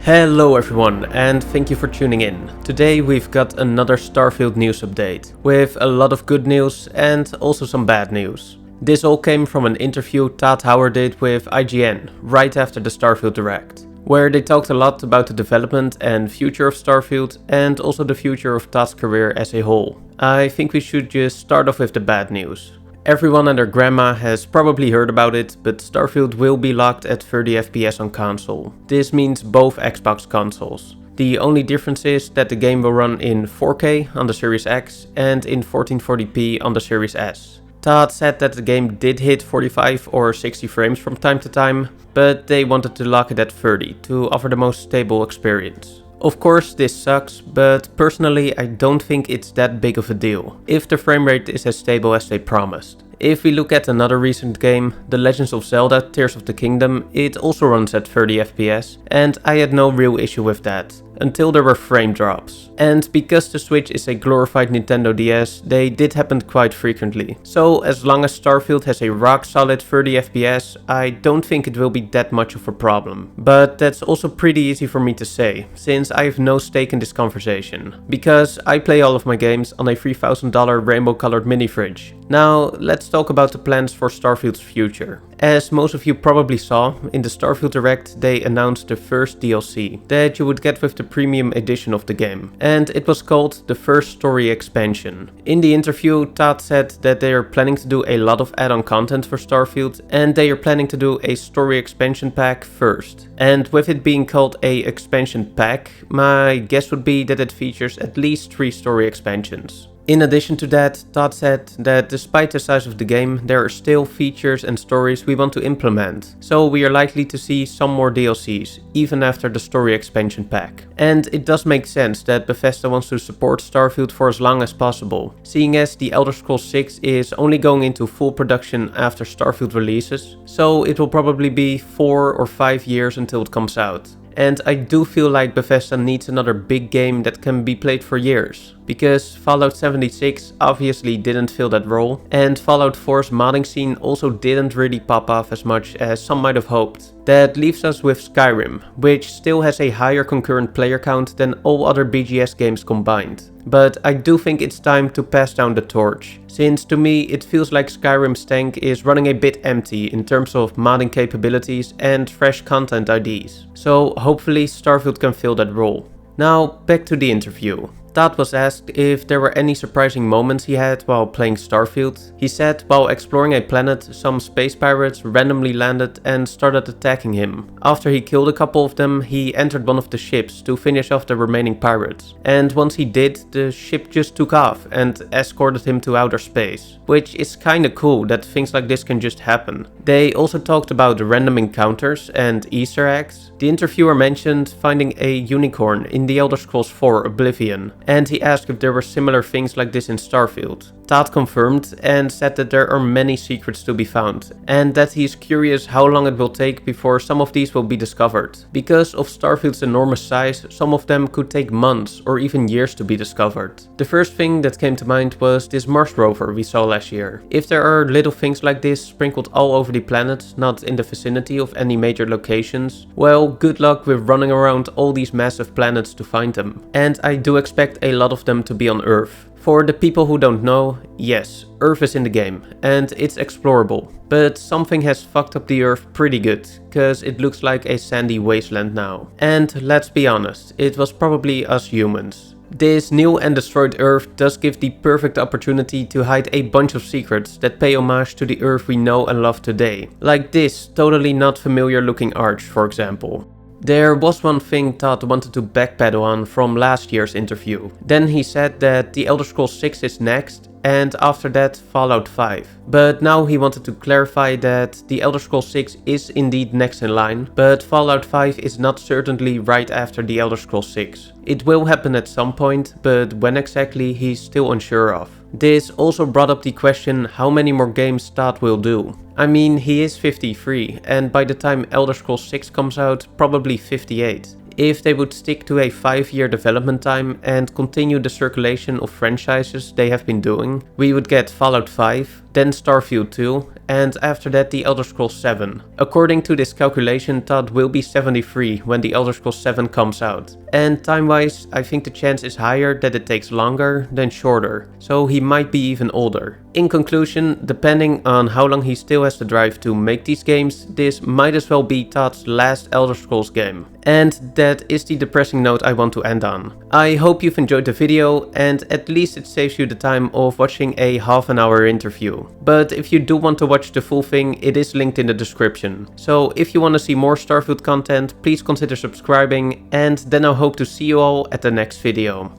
Hello everyone, and thank you for tuning in. Today we've got another Starfield news update, with a lot of good news and also some bad news. This all came from an interview Todd Howards did with IGN right after the Starfield Direct, where they talked a lot about the development and future of Starfield and also the future of Todd's career as a whole. I think we should just start off with the bad news. Everyone and their grandma has probably heard about it, but Starfield will be locked at 30 FPS on console. This means both Xbox consoles. The only difference is that the game will run in 4K on the Series X and in 1440p on the Series S. Todd said that the game did hit 45 or 60 frames from time to time, but they wanted to lock it at 30 to offer the most stable experience. Of course this sucks, but personally I don't think it's that big of a deal, if the frame rate is as stable as they promised. If we look at another recent game, The Legend of Zelda Tears of the Kingdom, it also runs at 30 FPS, and I had no real issue with that, until there were frame drops. And because the Switch is a glorified Nintendo DS, they did happen quite frequently. So as long as Starfield has a rock solid 30 FPS, I don't think it will be that much of a problem. But that's also pretty easy for me to say, since I have no stake in this conversation. Because I play all of my games on a $3,000 rainbow colored mini fridge. Now let's talk about the plans for Starfield's future. As most of you probably saw, in the Starfield Direct they announced the first DLC that you would get with the premium edition of the game, and it was called the First Story Expansion. In the interview, Todd said that they are planning to do a lot of add-on content for Starfield, and they are planning to do a story expansion pack first. And with it being called a expansion pack, my guess would be that it features at least 3 story expansions. In addition to that, Todd said that despite the size of the game, there are still features and stories we want to implement, so we are likely to see some more DLCs, even after the story expansion pack. And it does make sense that Bethesda wants to support Starfield for as long as possible, seeing as The Elder Scrolls 6 is only going into full production after Starfield releases, so it will probably be 4 or 5 years until it comes out. And I do feel like Bethesda needs another big game that can be played for years. Because Fallout 76 obviously didn't fill that role, and Fallout 4's modding scene also didn't really pop off as much as some might have hoped. That leaves us with Skyrim, which still has a higher concurrent player count than all other BGS games combined. But I do think it's time to pass down the torch, since to me it feels like Skyrim's tank is running a bit empty in terms of modding capabilities and fresh content IDs. So hopefully Starfield can fill that role. Now back to the interview. Todd was asked if there were any surprising moments he had while playing Starfield. He said while exploring a planet, some space pirates randomly landed and started attacking him. After he killed a couple of them, he entered one of the ships to finish off the remaining pirates. And once he did, the ship just took off and escorted him to outer space. Which is kinda cool that things like this can just happen. They also talked about random encounters and Easter eggs. The interviewer mentioned finding a unicorn in The Elder Scrolls 4 Oblivion, and he asked if there were similar things like this in Starfield. Todd confirmed and said that there are many secrets to be found, and that he is curious how long it will take before some of these will be discovered. Because of Starfield's enormous size, some of them could take months or even years to be discovered. The first thing that came to mind was this Mars rover we saw last year. If there are little things like this sprinkled all over the planet, not in the vicinity of any major locations, well, good luck with running around all these massive planets to find them. And I do expect a lot of them to be on Earth. For the people who don't know, yes, Earth is in the game, and it's explorable. But something has fucked up the Earth pretty good, cause it looks like a sandy wasteland now. And let's be honest, it was probably us humans. This new and destroyed Earth does give the perfect opportunity to hide a bunch of secrets that pay homage to the Earth we know and love today. Like this totally not familiar looking arch, for example. There was one thing Todd wanted to backpedal on from last year's interview. Then he said that The Elder Scrolls 6 is next, and after that Fallout 5. But now he wanted to clarify that The Elder Scrolls 6 is indeed next in line, but Fallout 5 is not certainly right after The Elder Scrolls 6. It will happen at some point, but when exactly he's still unsure of. This also brought up the question how many more games Todd will do. I mean, he is 53, and by the time Elder Scrolls 6 comes out, probably 58. If they would stick to a 5-year development time and continue the circulation of franchises they have been doing, we would get Fallout 5, then Starfield 2, and after that The Elder Scrolls 7. According to this calculation, Todd will be 73 when The Elder Scrolls 7 comes out. And time-wise, I think the chance is higher that it takes longer than shorter, so he might be even older. In conclusion, depending on how long he still has the drive to make these games, this might as well be Todd's last Elder Scrolls game. And that is the depressing note I want to end on. I hope you've enjoyed the video, and at least it saves you the time of watching a half-an-hour interview. But if you do want to watch the full thing, it is linked in the description. So if you want to see more Starfield content, please consider subscribing, and then I hope to see you all at the next video.